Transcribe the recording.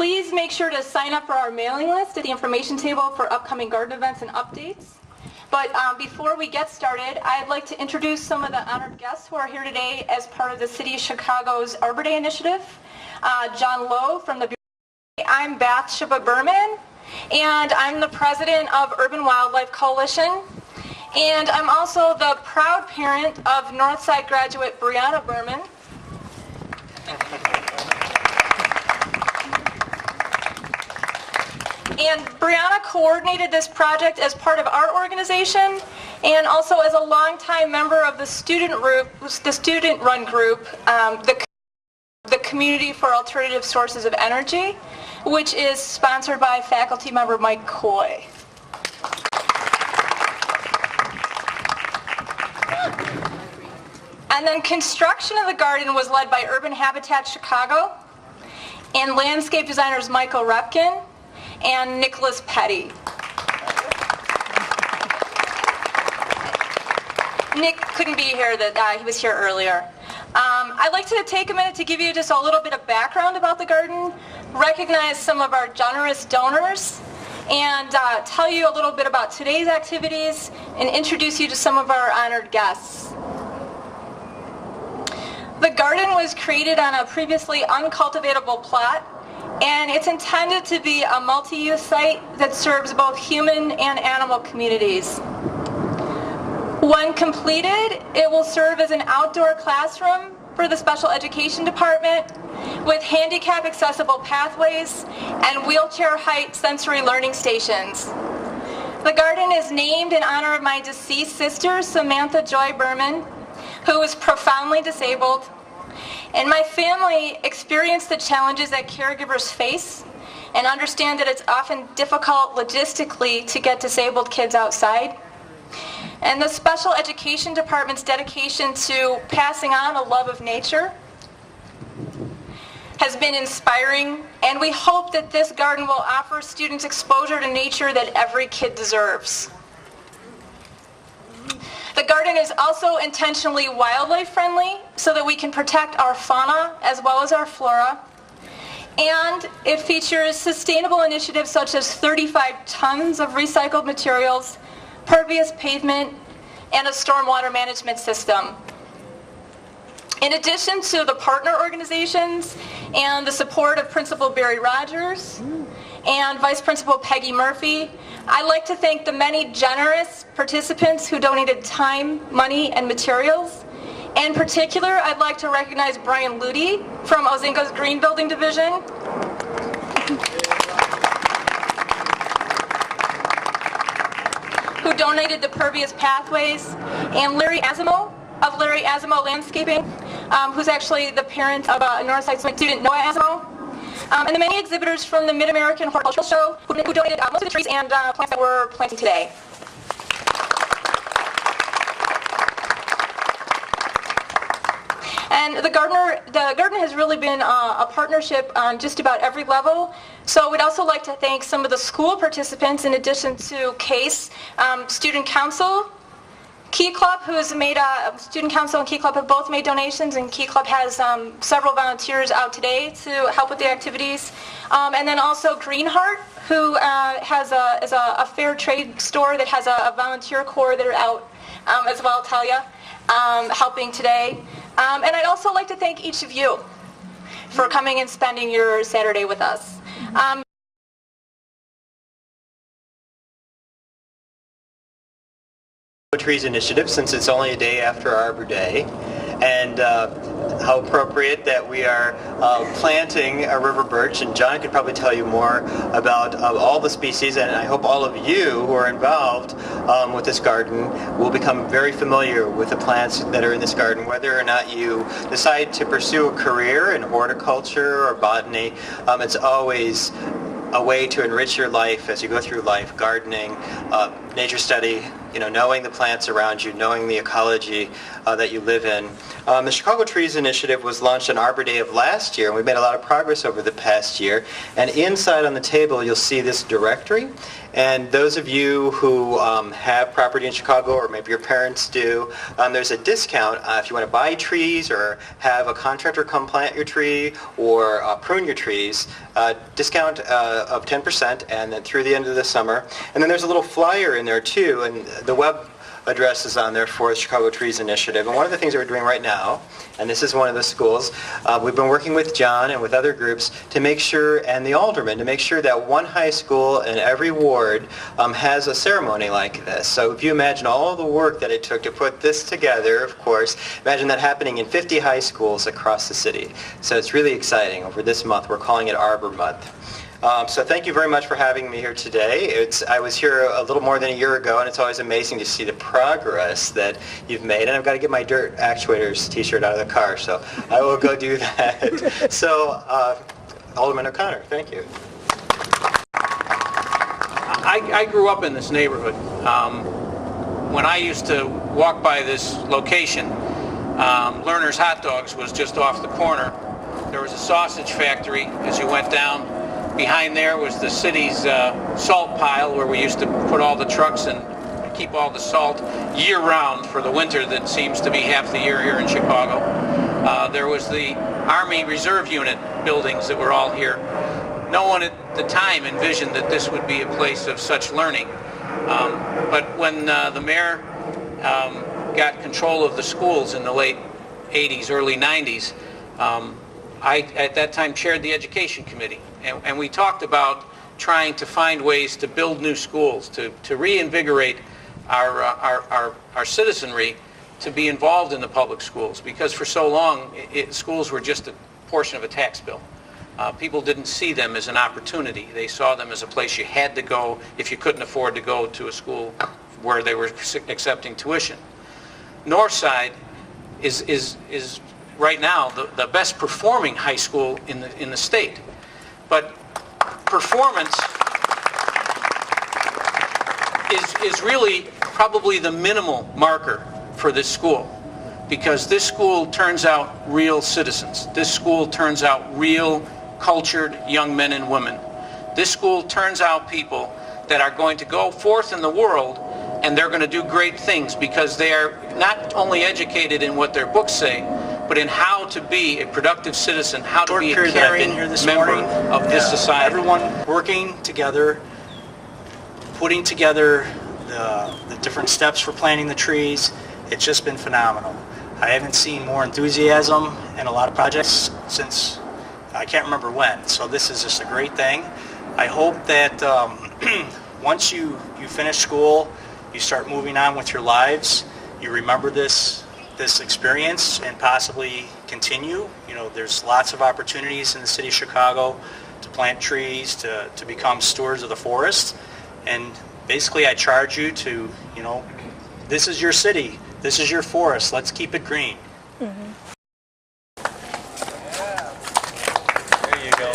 Please make sure to sign up for our mailing list at the information table for upcoming garden events and updates. But before we get started, I'd like to introduce some of the honored guests who are here today as part of the City of Chicago's Arbor Day initiative. John Lowe from the Bureau. I'm Bathsheba Berman, and I'm the president of Urban Wildlife Coalition. And I'm also the proud parent of Northside graduate Brianna Berman. And Brianna coordinated this project as part of our organization and also as a longtime member of the student-run group, the Community for Alternative Sources of Energy, which is sponsored by faculty member Mike Coy. And then construction of the garden was led by Urban Habitat Chicago and landscape designers Michael Repkin and Nicholas Petty. Nick couldn't be here, he was here earlier. I'd like to take a minute to give you just a little bit of background about the garden, recognize some of our generous donors, and tell you a little bit about today's activities and introduce you to some of our honored guests. The garden was created on a previously uncultivatable plot, and it's intended to be a multi-use site that serves both human and animal communities. When completed, it will serve as an outdoor classroom for the special education department with handicap accessible pathways and wheelchair height sensory learning stations. The garden is named in honor of my deceased sister, Samantha Joy Berman, who was profoundly disabled. And my family experienced the challenges that caregivers face and understand that it's often difficult logistically to get disabled kids outside. And the special education department's dedication to passing on a love of nature has been inspiring, and we hope that this garden will offer students exposure to nature that every kid deserves. The garden is also intentionally wildlife friendly so that we can protect our fauna as well as our flora. And it features sustainable initiatives such as 35 tons of recycled materials, pervious pavement, and a stormwater management system. In addition to the partner organizations and the support of Principal Barry Rogers and Vice Principal Peggy Murphy, I'd like to thank the many generous participants who donated time, money, and materials. In particular, I'd like to recognize Brian Ludy from Ozingo's Green Building Division, who donated the pervious pathways, and Larry Azimo of Larry Azimo Landscaping, who's actually the parent of Northside student Noah Azimo. And the many exhibitors from the Mid-American Horticultural Show who donated most of the trees and plants that we're planting today. And the garden has really been a partnership on just about every level. So we'd also like to thank some of the school participants in addition to CASE, Student Council, Key Club, who has made Student Council and Key Club have both made donations, and Key Club has several volunteers out today to help with the activities. And then also Greenheart, who is a fair trade store that has a volunteer corps that are out as well, Talia, helping today. And I'd also like to thank each of you for coming and spending your Saturday with us. Trees initiative, since it's only a day after Arbor Day, and how appropriate that we are planting a river birch, and John could probably tell you more about all the species, and I hope all of you who are involved with this garden will become very familiar with the plants that are in this garden, whether or not you decide to pursue a career in horticulture or botany. It's always a way to enrich your life as you go through life, gardening, nature study, knowing the plants around you, knowing the ecology that you live in. The Chicago Trees Initiative was launched on Arbor Day of last year, and we've made a lot of progress over the past year. And inside on the table, you'll see this directory. And those of you who have property in Chicago, or maybe your parents do, there's a discount if you want to buy trees or have a contractor come plant your tree or prune your trees, discount of 10% and then through the end of the summer. And then there's a little flyer in there too, and the web address is on there for the Chicago Trees Initiative. And one of the things that we're doing right now, and this is one of the schools, we've been working with John and with other groups to make sure, and the aldermen, to make sure that one high school in every ward has a ceremony like this. So if you imagine all the work that it took to put this together, of course, imagine that happening in 50 high schools across the city. So it's really exciting. Over this month, we're calling it Arbor Month. So thank you very much for having me here today. I was here a little more than a year ago, and it's always amazing to see the progress that you've made. And I've got to get my Dirt Actuators t-shirt out of the car, so I will go do that. So, Alderman O'Connor, thank you. I grew up in this neighborhood. When I used to walk by this location, Lerner's Hot Dogs was just off the corner. There was a sausage factory as you went down. Behind there was the city's salt pile where we used to put all the trucks and keep all the salt year-round for the winter that seems to be half the year here in Chicago. There was the Army Reserve Unit buildings that were all here. No one at the time envisioned that this would be a place of such learning. But when the mayor got control of the schools in the late 80s, early 90s, I, at that time, chaired the Education Committee. And we talked about trying to find ways to build new schools, to reinvigorate our citizenry to be involved in the public schools, because for so long schools were just a portion of a tax bill. People didn't see them as an opportunity. They saw them as a place you had to go if you couldn't afford to go to a school where they were accepting tuition. Northside is right now the best performing high school in the state. But performance is really probably the minimal marker for this school, because this school turns out real citizens. This school turns out real cultured young men and women. This school turns out people that are going to go forth in the world, and they're going to do great things because they are not only educated in what their books say, but in how to be a productive citizen, how to be a caring member of this society. Everyone working together, putting together the different steps for planting the trees. It's just been phenomenal. I haven't seen more enthusiasm in a lot of projects since I can't remember when. So this is just a great thing. I hope that once you finish school, you start moving on with your lives, you remember this experience and possibly continue. You know, there's lots of opportunities in the city of Chicago to plant trees, to become stewards of the forest. And basically I charge you to, you know, this is your city, this is your forest, let's keep it green. There you go.